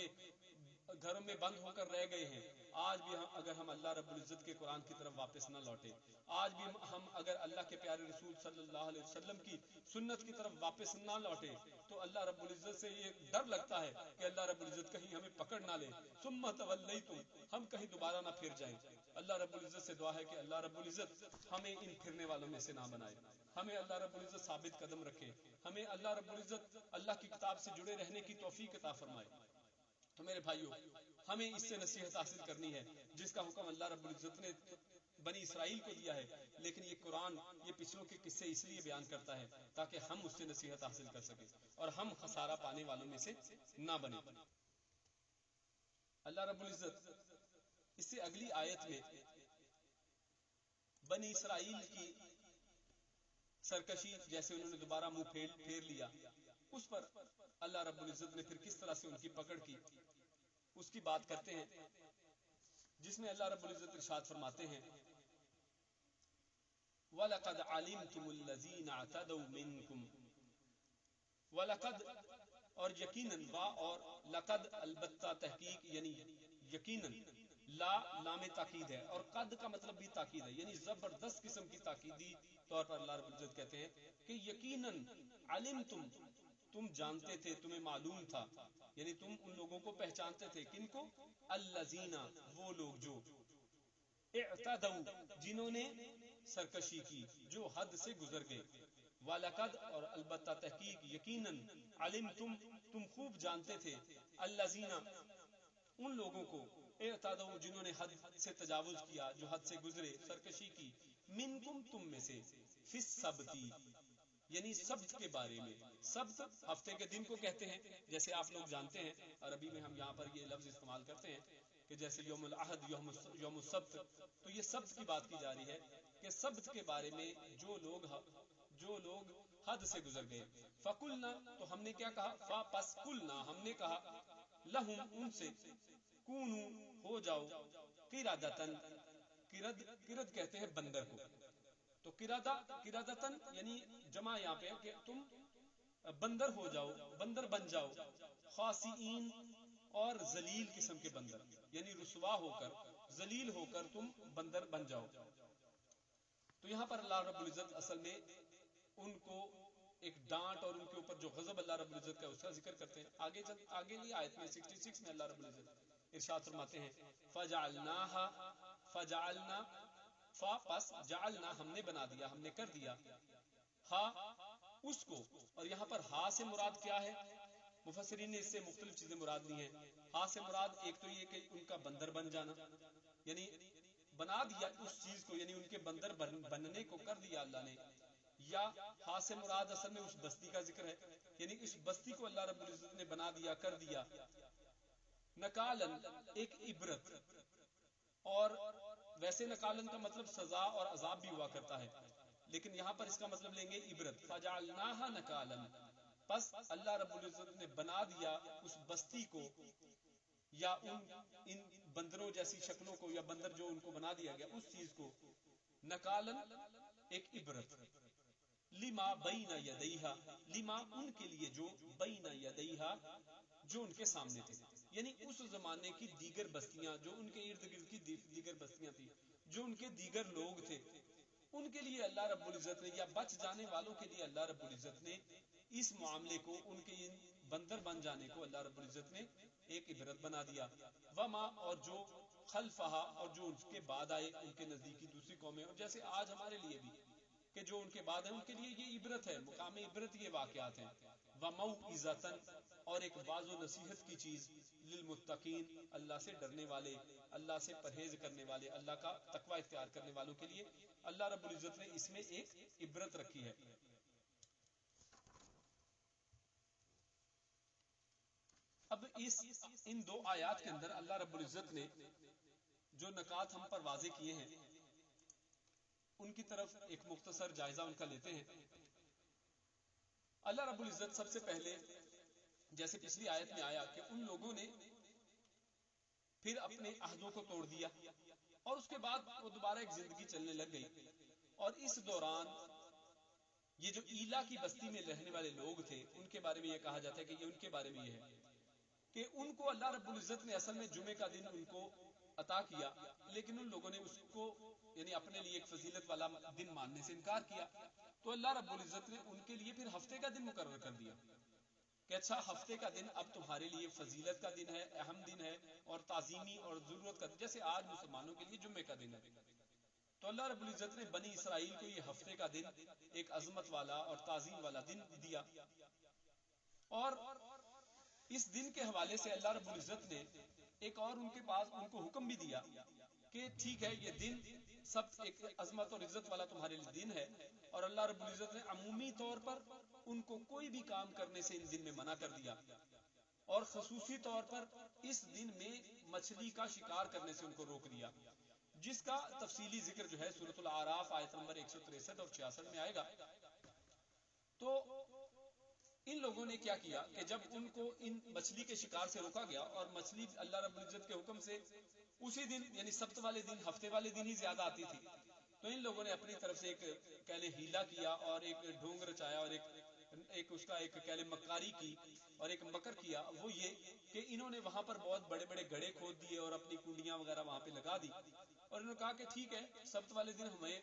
میں بند ہو کر رہ گئے ہیں، آج بھی اگر ہم اللہ رب العزت کے قرآن کی طرف واپس نہ لوٹے، آج بھی ہم اگر اللہ کے پیارے رسول صلی اللہ علیہ وسلم کی سنت کی طرف واپس نہ لوٹے، تو اللہ رب العزت سے یہ ڈر لگتا ہے کہ اللہ رب العزت کہیں ہمیں پکڑ نہ لے، ثم تولیتم، ہم کہیں دوبارہ نہ پھر جائیں۔ اللہ رب العزت سے دعا ہے کہ اللہ رب العزت ہمیں ان پھرنے والوں میں سے نہ بنائے، ہمیں اللہ رب العزت ثابت قدم رکھے، ہمیں اللہ رب العزت اللہ کی کتاب سے جڑے رہنے کی توفیق عطا فرمائے۔ تو میرے بھائیوں، ہمیں اس سے نصیحت حاصل کرنی ہے جس کا حکم اللہ رب العزت نے بنی اسرائیل کو دیا ہے، لیکن یہ قرآن یہ پچھلوں کے قصے اس لیے بیان کرتا ہے تاکہ ہم اس سے نصیحت حاصل کر سکیں اور ہم خسارہ پانے والوں میں سے نہ بنیں۔ اللہ رب العزت اس سے اگلی آیت میں بنی اسرائیل کی سرکشی، جیسے انہوں نے دوبارہ منہ پھیر لیا، اس پر اللہ رب العزت نے پھر کس طرح سے ان کی پکڑ کی اس کی بات کرتے ہیں، جس میں اللہ رب العزت ارشاد فرماتے ہیں وَلَقَدْ عَلِمْتُمُ الَّذِينَ اعْتَدَوْا مِنْكُمْ، وَلَقَدْ اور یقیناً، وا اور لقد البتہ تحقیق یعنی یقیناً، لا لام تاکید ہے اور قد کا مطلب بھی تاکید ہے، یعنی زبردست قسم کی تاکیدی طور پر اللہ رب العزت کہتے ہیں کہ یقیناً علمتم، تم جانتے تھے، تمہیں معلوم تھا، یعنی تم ان لوگوں کو پہچانتے تھے، کن کو؟ الذین، وہ لوگ جو اعتدوا، جنہوں نے سرکشی کی، جو حد سے گزر گئے، وَلَقَدْ اور البتہ تحقیق، یقیناً، علمتم، تم خوب جانتے تھے، الذین، ان لوگوں کو، اعتدوا، جنہوں نے حد سے تجاوز کیا، جو حد سے گزرے، سرکشی کی، منکم، تم میں سے، فی السبت، یعنی سبت کے بارے میں۔ سبت ہفتے کے دن کو کہتے ہیں، جیسے آپ لوگ جانتے ہیں عربی میں ہم یہاں پر یہ لفظ استعمال کرتے ہیں کہ جیسے یوم الاحد، یوم السبت، تو یہ سبت کی بات کی جا رہی ہے کہ سبت کے بارے میں جو لوگ حد سے گزر گئے، فقلنا، تو ہم نے کیا کہا، پس قلنا، ہم نے کہا، لہم، ان سے، کونو، ہو جاؤ، قردۃً، قرد کہتے ہیں بندر کو، تو قردۃً یعنی جمع یہاں پہ کہ تم بندر ہو جاؤ، بندر بن جاؤ، خاسئین، اور ذلیل قسم کے بندر، یعنی رسوا ہو کر، ذلیل ہو کر تم بندر بن جاؤ۔ تو یہاں پر اللہ رب العزت اصل میں ان کو ایک ڈانٹ اور ان کے اوپر جو غضب اللہ رب العزت کا اس کا ذکر کرتے ہیں۔ آگے لی آیت میں 66 میں اللہ رب العزت ارشاد فرماتے ہیں فجعلنا، پس جعلنا، ہم نے بنا دیا، ہم نے کر دیا، ہا، اس کو، اور یہاں پر ہا سے مراد کیا ہے؟ مفسرین نے اس سے مختلف چیزیں مراد لی ہیں۔ ہا سے مراد ایک تو یہ کہ ان کا بندر بن جانا، یعنی بنا دیا اس چیز کو، یعنی ان کے بندر بننے کو کر دیا اللہ نے، یا ہا سے مراد اصل میں اس بستی کا ذکر ہے، یعنی اس بستی کو اللہ رب العزت نے بنا دیا، کر دیا، نکالن، ایک عبرت، اور ویسے نکالن کا مطلب سزا اور عذاب بھی ہوا کرتا ہے، لیکن یہاں پر اس کا مطلب لیں گے عبرت، فجعلناها نکالن، پس اللہ رب العزت نے بنا دیا اس بستی کو یا ان بندروں جیسی شکلوں کو، یا بندر جو ان کو بنا دیا گیا اس چیز کو، نکالن، ایک عبرت، لما بین یدیہا، لما، ان کے لیے جو، بین یدیہا، جو ان کے سامنے تھے، یعنی اس زمانے کی دیگر بستیاں جو ان کے ارد گرد کی دیگر بستیاں تھی، جو ان کے دیگر لوگ تھے ان کے لیے اللہ رب العزت نے، یا بچ جانے والوں کے لیے اللہ رب العزت نے اس معاملے کو، ان کے بندر بن جانے کو اللہ رب العزت نے ایک عبرت بنا دیا. وما، اور جو خلفہا، اور جو ان کے بعد آئے ان کے نزدیکی دوسری قومیں، اور جیسے آج ہمارے لیے بھی کہ جو ان کے بعد ہیں ان کے لیے یہ عبرت ہے، مقام عبرت یہ واقعات ہیں. وموعظۃ، اور ایک واعظ و نصیحت کی چیز، للمتقین، اللہ سے ڈرنے والے، اللہ سے پرہیز کرنے والے، اللہ کا تقوی اختیار کرنے والوں کے لیے اللہ رب العزت نے اس میں ایک عبرت رکھی ہے. اب ان دو آیات کے اندر اللہ رب العزت نے جو نکات ہم پر واضح کیے ہیں ان کی طرف ایک مختصر جائزہ ان کا لیتے ہیں. اللہ رب العزت سب سے پہلے جیسے پچھلی آیت میں آیا کہ ان لوگوں نے پھر اپنے عہدوں کو توڑ دیا اور اس کے بعد وہ دوبارہ ایک زندگی چلنے لگ گئی. اور اس دوران یہ جو ایلا کی بستی میں رہنے والے لوگ تھے ان کے بارے میں یہ کہا جاتا ہے کہ یہ ان کے بارے میں یہ ہے کہ ان کو اللہ رب العزت نے اصل میں جمعے کا دن ان کو عطا کیا، لیکن ان لوگوں نے اس کو یعنی اپنے لیے ایک فضیلت والا دن ماننے سے انکار کیا. تو اللہ رب العزت نے ان کے لیے پھر ہفتے کا دن مقرر کر دیا کہ اچھا ہفتے کا دن اب تمہارے لیے فضیلت کا دن ہے، اہم دن ہے اور تعظیمی اور ضرورت کا دن، جیسے آج مسلمانوں کے لیے جمعے کا دن ہے. تو اللہ رب العزت نے بنی اسرائیل کو یہ ہفتے کا دن ایک عظمت والا اور تعظیم والا دن دیا. اور اس دن کے حوالے سے اللہ رب العزت نے ایک اور ان کے پاس ان کو حکم بھی دیا کہ ٹھیک ہے یہ دن سب ایک عظمت اور عزت والا تمہارے لیے دن ہے. اور اللہ رب العزت نے عمومی طور پر ان کو کوئی بھی کام کرنے سے ان دن میں منع کر دیا اور خصوصی طور پر اس دن میں مچھلی کا شکار کرنے سے ان کو روک دیا، جس کا تفصیلی ذکر جو ہے سورۃ الاعراف آیت نمبر 163 اور 66 میں آئے گا. تو ان لوگوں نے کیا کیا کہ جب ان کو ان مچھلی کے شکار سے روکا گیا اور مچھلی اللہ رب العزت کے حکم سے اسی دن یعنی سبت والے دن، ہفتے والے دن ہی زیادہ آتی تھی، تو ان لوگوں نے اپنی طرف سے ایک کہہ لیں ہیلا کیا اور ایک ڈھونگ رچایا اور ایک اس کا ایک کہہ لیں مکاری کی اور ایک مکر کیا. وہ یہ کہ انہوں نے وہاں پر بہت بڑے بڑے گڑھے کھود دیے اور اپنی کنڈیاں وغیرہ وہاں پہ لگا دی اور انہوں نے کہا کہ ٹھیک ہے سبت والے دن ہمیں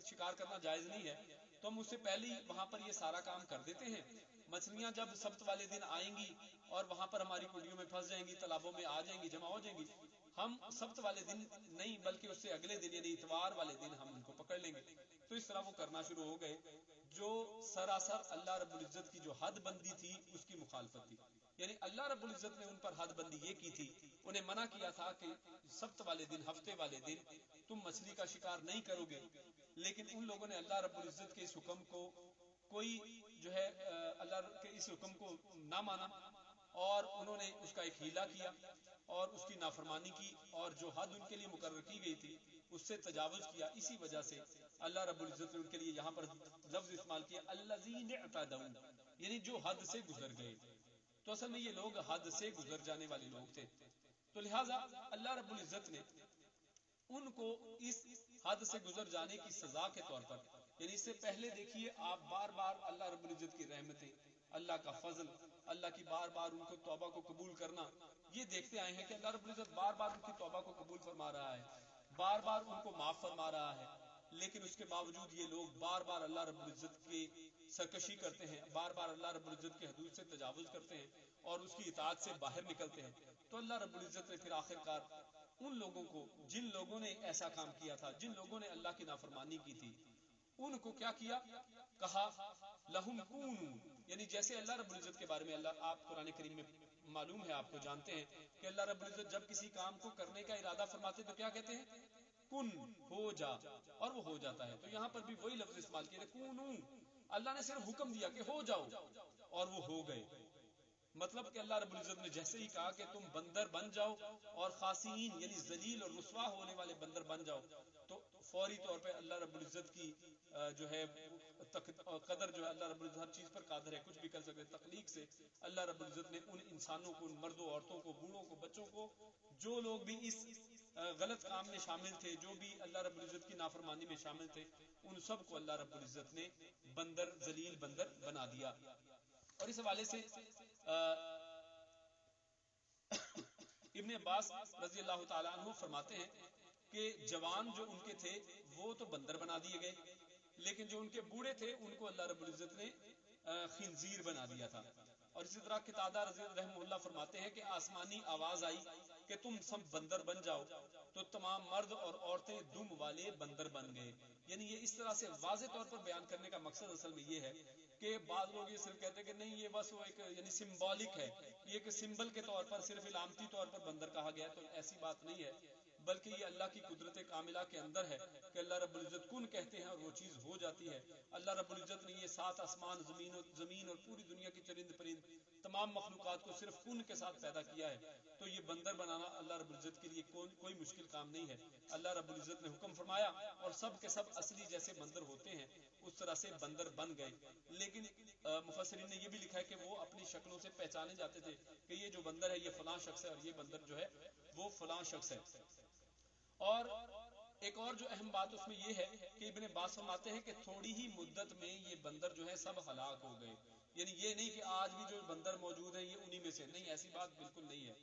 شکار کرنا جائز نہیں ہے تو ہم اس سے پہلے ہی وہاں پر یہ سارا کام کر دیتے ہیں. مچھلیاں جب سبت والے دن آئیں گی اور وہاں پر ہماری کنڈیوں میں پھنس جائیں گی، تالابوں میں آ جائیں گی، جمع ہو جائیں گی، ہم سبت والے دن نہیں بلکہ اس سے اگلے دن یعنی اتوار والے دن ہم ان کو پکڑ لیں گے. تو اس طرح وہ کرنا شروع ہو گئے جو سراسر اللہ رب العزت کی جو حد بندی تھی اس کی مخالفت تھی. یعنی اللہ رب العزت نے ان پر حد بندی یہ کی تھی، انہیں منع کیا تھا کہ سبت والے دن، ہفتے والے دن تم مچھلی کا شکار نہیں کرو گے، لیکن ان لوگوں نے اللہ رب العزت کے اس حکم کو کوئی جو ہے اللہ کے اس حکم کو نہ مانا اور انہوں نے اس کا ایک ہیلا کیا اور اس کی نافرمانی کی اور جو حد ان کے لیے مقرر کی گئی تھی اس سے تجاوز کیا. اسی وجہ سے اللہ رب العزت نے ان کے لیے یہاں پر لفظ استعمال کیا الذین اعتدوا، یعنی جو حد سے گزر گئے. تو اصل میں یہ لوگ حد سے گزر جانے والے لوگ تھے. تو لہٰذا اللہ رب العزت نے ان کو اس حد سے گزر جانے کی سزا کے طور پر، یعنی اس سے پہلے دیکھیے آپ بار بار اللہ رب العزت کی رحمتیں، اللہ کا فضل، اللہ کی بار بار ان کو توبہ کو قبول کرنا یہ دیکھتے آئے ہیں کہ اللہ رب العزت بار بار ان کی توبہ کو قبول فرما رہا ہے، بار بار ان کو معاف فرما رہا ہے. لیکن اس کے باوجود یہ لوگ بار بار اللہ رب العزت کی سرکشی کرتے ہیں، بار بار اللہ رب العزت کے حدود سے تجاوز کرتے ہیں اور اس کی اطاعت سے باہر نکلتے ہیں. تو اللہ رب العزت نے پھر آخرکار ان لوگوں کو، جن لوگوں نے ایسا کام کیا تھا، جن لوگوں نے اللہ کی نافرمانی کی تھی، ان کو کیا کیا؟ کہا لہم کونو، یعنی جیسے اللہ رب العزت کے بارے میں اللہ آپ قرآن کریم میں معلوم ہے، آپ کو جانتے ہیں کہ اللہ رب العزت جب کسی کام کو کرنے کا ارادہ فرماتے تو کیا کہتے ہیں؟ کن، ہو جا، اور وہ ہو جاتا ہے. تو یہاں پر بھی وہی لفظ استعمال کیا کونو، اللہ نے صرف حکم دیا کہ ہو جاؤ اور وہ ہو گئے. مطلب کہ اللہ رب العزت نے جیسے ہی کہا کہ تم بندر بن جاؤ اور خاسئین یعنی ذلیل اور رسوا ہونے والے بندر بن جاؤ، تو فوری طور پہ اللہ رب العزت کی جو ہے قدر جو ہے، اللہ رب العزت ہر چیز پر قادر ہے، کچھ بھی کر سکتے. تخلیق سے اللہ رب العزت نے ان انسانوں کو، ان مردوں عورتوں کو، بوڑھوں کو، بچوں کو، جو لوگ بھی اس غلط کام میں شامل تھے، جو بھی اللہ رب العزت کی نافرمانی میں شامل تھے، ان سب کو اللہ رب العزت نے بندر، ذلیل بندر بنا دیا. اور اس حوالے سے ابن عباس رضی اللہ تعالیٰ عنہ فرماتے ہیں کہ جوان جو ان کے تھے وہ تو بندر بنا دیے گئے، لیکن جو ان کے بوڑھے تھے ان کو اللہ رب العزت نے خنزیر بنا دیا تھا۔ اور اسی طرح قتادہ رضی رحمہ اللہ فرماتے ہیں کہ آسمانی آواز آئی کہ تم سب بندر بن جاؤ، تو تمام مرد اور عورتیں دم والے بندر بن گئے۔ یعنی یہ اس طرح سے واضح طور پر بیان کرنے کا مقصد اصل میں یہ ہے کہ بعض لوگ یہ صرف کہتے ہیں کہ نہیں یہ بس وہ ایک یعنی سمبولک ہے، یہ ایک سمبل کے طور پر صرف علامتی طور پر بندر کہا گیا، تو ایسی بات نہیں ہے، بلکہ یہ اللہ کی قدرت کاملہ کے اندر ہے کہ اللہ رب العزت کن کہتے ہیں اور وہ چیز ہو جاتی ہے۔ اللہ رب العزت نے یہ 7 آسمان، زمین اور پوری دنیا کی چرند پرند تمام مخلوقات کو صرف کن کے ساتھ پیدا کیا ہے، تو یہ بندر بنانا اللہ رب العزت کے لیے کوئی مشکل کام نہیں ہے۔ اللہ رب العزت نے حکم فرمایا اور سب کے سب اصلی جیسے بندر ہوتے ہیں اس طرح سے بندر بن گئے، لیکن مفسرین نے یہ بھی لکھا ہے کہ وہ اپنی شکلوں سے پہچانے جاتے تھے کہ یہ جو بندر ہے یہ فلاں شخص ہے اور یہ بندر جو ہے وہ فلاں شخص ہے۔ اور ایک اور جو اہم بات اس میں یہ ہے کہ ابن عباس فرماتے ہیں کہ تھوڑی ہی مدت میں یہ بندر جو ہے سب ہلاک ہو گئے، یعنی یہ نہیں کہ آج بھی جو بندر موجود ہیں یہ انہی میں سے، نہیں، ایسی بات بالکل نہیں ہے،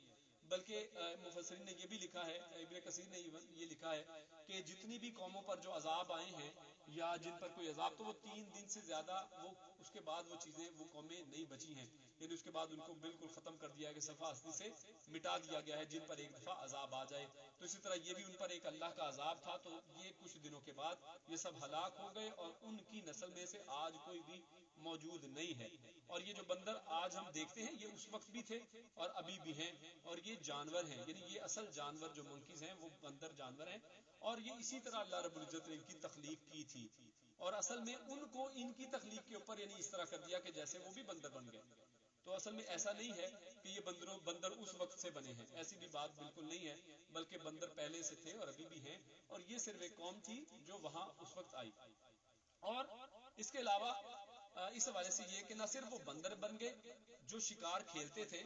بلکہ مفسرین نے یہ بھی لکھا ہے، ابن کثیر نے یہ لکھا ہے کہ جتنی بھی قوموں پر جو عذاب آئے ہیں یا جن پر کوئی عذاب، تو وہ 3 دن سے زیادہ وہ اس کے بعد وہ چیزیں وہ قومیں نہیں بچی ہیں، یعنی اس کے بعد ان کو بالکل ختم کر دیا گیا، صفحہ ہستی سے مٹا دیا گیا ہے جن پر ایک دفعہ عذاب آ جائے۔ تو اسی طرح یہ بھی ان پر ایک اللہ کا عذاب تھا، تو یہ کچھ دنوں کے بعد یہ سب ہلاک ہو گئے اور ان کی نسل میں سے آج کوئی بھی موجود نہیں ہے۔ اور یہ جو بندر آج ہم دیکھتے ہیں یہ اس وقت بھی تھے اور ابھی بھی ہیں، اور یہ جانور ہیں، یعنی یہ اصل جانور جو منکیز ہیں وہ بندر جانور ہیں، اور یہ اسی طرح اللہ رب العزت نے ان کی تخلیق کی تھی، اور اصل میں ان کو ان کی تخلیق کے اوپر یعنی اس طرح کر دیا کہ جیسے وہ بھی بندر بن گئے۔ تو اصل میں ایسا نہیں ہے کہ یہ بندر اس وقت سے بنے ہیں، ایسی بھی بات بالکل نہیں ہے، بلکہ بندر پہلے سے تھے اور ابھی بھی ہیں، اور یہ صرف ایک قوم تھی جو وہاں اس وقت آئی۔ اور اس کے علاوہ اس حوالے سے یہ کہ نہ صرف وہ بندر بن گئے جو شکار کھیلتے تھے،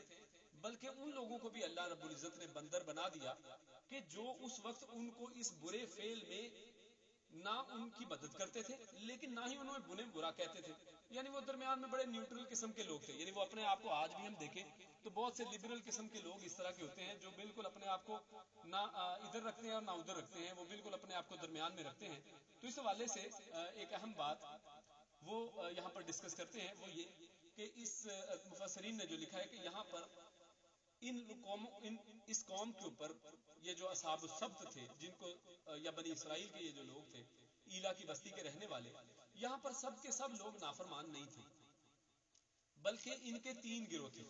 بلکہ ان لوگوں کو بھی اللہ رب العزت نے بندر بنا دیا کہ جو اس وقت ان کو اس برے فعل میں نہ ان کی مدد کرتے تھے لیکن نہ ہی انہیں برا کہتے تھے، یعنی وہ درمیان میں بڑے نیوٹرل قسم کے لوگ تھے، یعنی وہ اپنے آپ کو آج بھی ہم دیکھیں تو بہت سے لبرل قسم کے لوگ اس طرح کے ہوتے ہیں جو بالکل اپنے آپ کو نہ ادھر رکھتے ہیں اور نہ ادھر رکھتے ہیں، وہ بالکل اپنے آپ کو درمیان میں رکھتے ہیں۔ تو اس حوالے سے ایک اہم بات وہ یہاں پر ڈسکس کرتے ہیں، وہ یہ کہ اس مفسرین نے جو لکھا ہے کہ یہاں پر اس قوم کے اوپر یہ جو اصحاب السبت تھے، جن کو یا بنی اسرائیل کے یہ جو لوگ تھے ایلا کی بستی کے رہنے والے، یہاں پر سب کے سب لوگ نافرمان نہیں تھے، بلکہ ان کے 3 گروہ تھے۔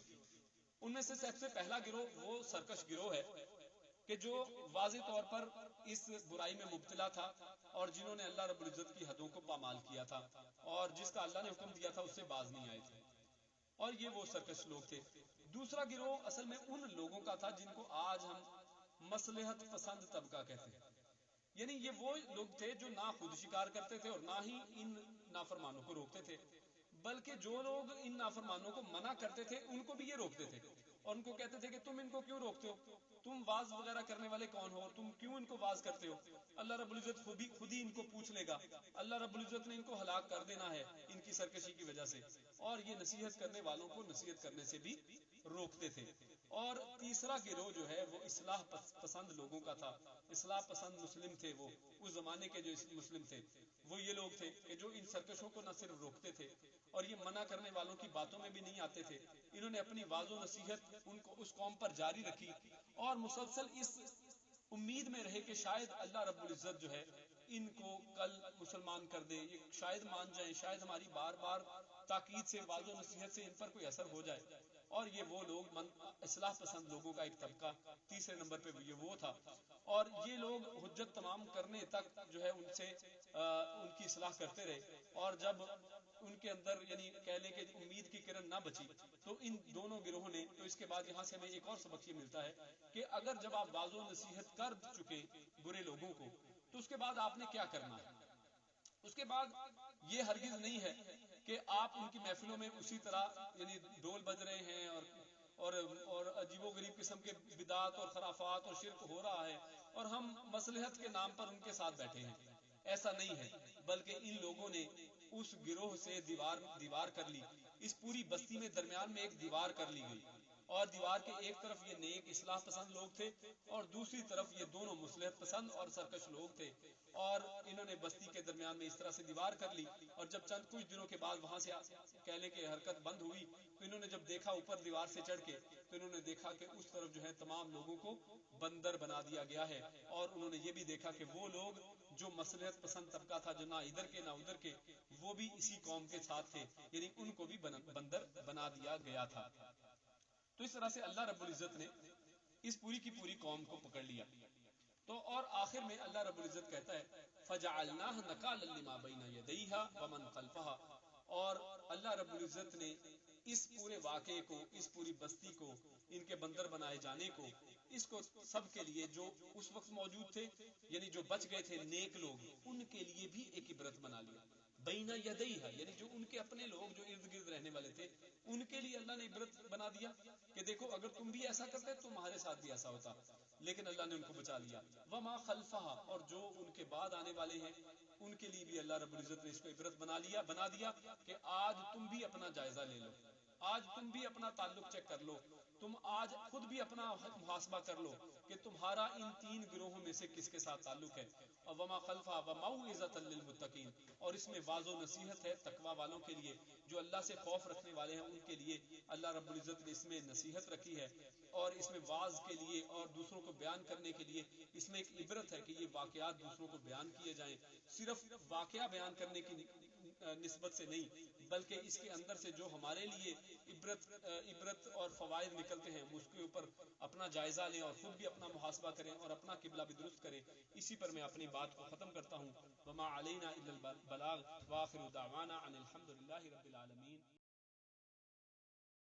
ان میں سے سب سے پہلا گروہ وہ سرکش گروہ ہے کہ جو واضح طور پر اس برائی میں مبتلا تھا اور جنہوں نے اللہ رب العزت کی حدوں کو پامال کیا تھا اور جس کا اللہ نے حکم دیا تھا اس سے باز نہیں آئے تھے، اور یہ وہ سرکش لوگ تھے۔ دوسرا گروہ اصل میں ان لوگوں کا تھا جن کو آج ہم مصلحت پسند طبقہ کہتے ہیں، یعنی یہ وہ لوگ تھے جو نہ خود شکار کرتے تھے اور نہ ہی ان نافرمانوں کو روکتے تھے، بلکہ جو لوگ ان نافرمانوں کو منع کرتے تھے ان کو بھی یہ روکتے تھے اور ان کو کہتے تھے کہ تم ان کو کیوں روکتے ہو، تم واز وغیرہ کرنے والے کون ہو اور تم کیوں ان کو واز کرتے ہو، اللہ رب العزت خود ہی ان کو پوچھ لے گا، اللہ رب العزت نے ان کو ہلاک کر دینا ہے ان کی سرکشی کی وجہ سے، اور یہ نصیحت کرنے والوں کو نصیحت کرنے سے بھی روکتے تھے۔ اور تیسرا گروہ جو ہے وہ اصلاح پسند لوگوں کا تھا، اصلاح پسند مسلم تھے، وہ اس زمانے کے جو مسلم تھے وہ یہ لوگ تھے کہ جو ان سرکشوں کو نہ صرف روکتے تھے اور یہ منع کرنے والوں کی باتوں میں بھی نہیں آتے تھے، انہوں نے اپنی واضح و نصیحت ان کو اس قوم پر جاری رکھی اور مسلسل اس امید میں رہے کہ شاید اللہ رب العزت جو ہے ان کو کل مسلمان کر دے، یہ شاید مان جائیں، شاید ہماری بار بار تاکید سے واضح و نصیحت سے ان پر کوئی اثر ہو جائے، اور یہ وہ لوگ اصلاح پسند لوگوں کا ایک طبقہ تیسرے نمبر پہ یہ وہ تھا، اور یہ لوگ حجت تمام کرنے تک جو ہے ان سے ان کی اصلاح کرتے رہے، اور جب ان کے اندر یعنی کہہ لیں کہ امید کی کرن نہ بچی تو ان دونوں گروہوں نے، تو اس کے بعد یہاں سے ہمیں ایک اور سبق یہ ملتا ہے کہ اگر جب آپ واضح و نصیحت کر چکے برے لوگوں کو تو اس کے بعد آپ نے کیا کرنا ہے، اس کے بعد یہ ہرگز نہیں ہے کہ آپ ان کی محفلوں میں اسی طرح یعنی ڈول بج رہے ہیں اور عجیب و غریب قسم کے بدعات اور خرافات اور شرک ہو رہا ہے اور ہم مصلحت کے نام پر ان کے ساتھ بیٹھے ہیں، ایسا نہیں ہے، بلکہ ان لوگوں نے اس گروہ سے دیوار کر لی، اس پوری بستی میں درمیان میں ایک دیوار کر لی گئی، اور دیوار کے ایک طرف یہ نیک اصلاح پسند لوگ تھے اور دوسری طرف یہ دونوں مصلحت پسند اور سرکش لوگ تھے، اور انہوں نے بستی کے درمیان میں اس طرح سے دیوار کر لی، اور جب چند کچھ دنوں کے بعد وہاں سے کہنے کی حرکت بند ہوئی تو انہوں نے جب دیکھا اوپر دیوار سے چڑھ کے، تو انہوں نے دیکھا کہ اس طرف جو ہے تمام لوگوں کو بندر بنا دیا گیا ہے، اور انہوں نے یہ بھی دیکھا کہ وہ لوگ جو مصلحت پسند طبقہ تھا، جو نہ ادھر کے نہ ادھر کے، وہ بھی اسی قوم کے ساتھ تھے، یعنی ان کو بھی بندر بنا دیا گیا تھا۔ تو اس طرح سے اللہ رب العزت نے اس پوری کی پوری قوم کو پکڑ لیا۔ تو اور آخر میں اللہ رب العزت کہتا ہے فَجَعَلْنَاهَ نَكَالًا لِمَا بَيْنَ يَدَيْهَا وَمَنْ خَلْفَهَا، اور اللہ رب العزت نے اس پورے واقعے کو، اس پوری بستی کو، ان کے بندر بنائے جانے کو، اس کو سب کے لیے جو اس وقت موجود تھے، یعنی جو بچ گئے تھے نیک لوگ، ان کے لیے بھی ایک عبرت بنا لیا۔ بین یدیہا، یعنی جو ان کے اپنے لوگ جو ارد گرد رہنے والے تھے، ان کے لیے اللہ نے عبرت بنا دیا کہ دیکھو اگر تم بھی ایسا کرتے تو تمہارے ساتھ بھی ایسا ہوتا، لیکن اللہ نے ان کو بچا لیا۔ وما خلفہا، اور جو ان کے بعد آنے والے ہیں ان کے لیے بھی اللہ رب العزت نے اس کو عبرت بنا دیا کہ آج تم بھی اپنا جائزہ لے لو، آج تم بھی اپنا تعلق چیک کر لو، تم آج خود بھی اپنا محاسبہ کر لو کہ تمہارا ان تین گروہوں میں سے کس کے ساتھ تعلق ہے۔ اور وما خلفا وموعظۃ للمتقین، اور اس میں واعظ و نصیحت ہے تقوی والوں کے لیے، جو اللہ سے خوف رکھنے والے ہیں ان کے لیے اللہ رب العزت نے اس میں نصیحت رکھی ہے، اور اس میں واعظ کے لیے اور دوسروں کو بیان کرنے کے لیے اس میں ایک عبرت ہے کہ یہ واقعات دوسروں کو بیان کیے جائیں، صرف واقعہ بیان کرنے کی نسبت سے نہیں، بلکہ اس کے اندر سے جو ہمارے لیے عبرت اور فوائد نکلتے ہیں اس کے اوپر اپنا جائزہ لیں اور خود بھی اپنا محاسبہ کریں اور اپنا قبلہ بھی درست کریں۔ اسی پر میں اپنی بات کو ختم کرتا ہوں۔ وما علینا الا البلاغ، وآخر دعوانا ان الحمد للہ رب العالمین۔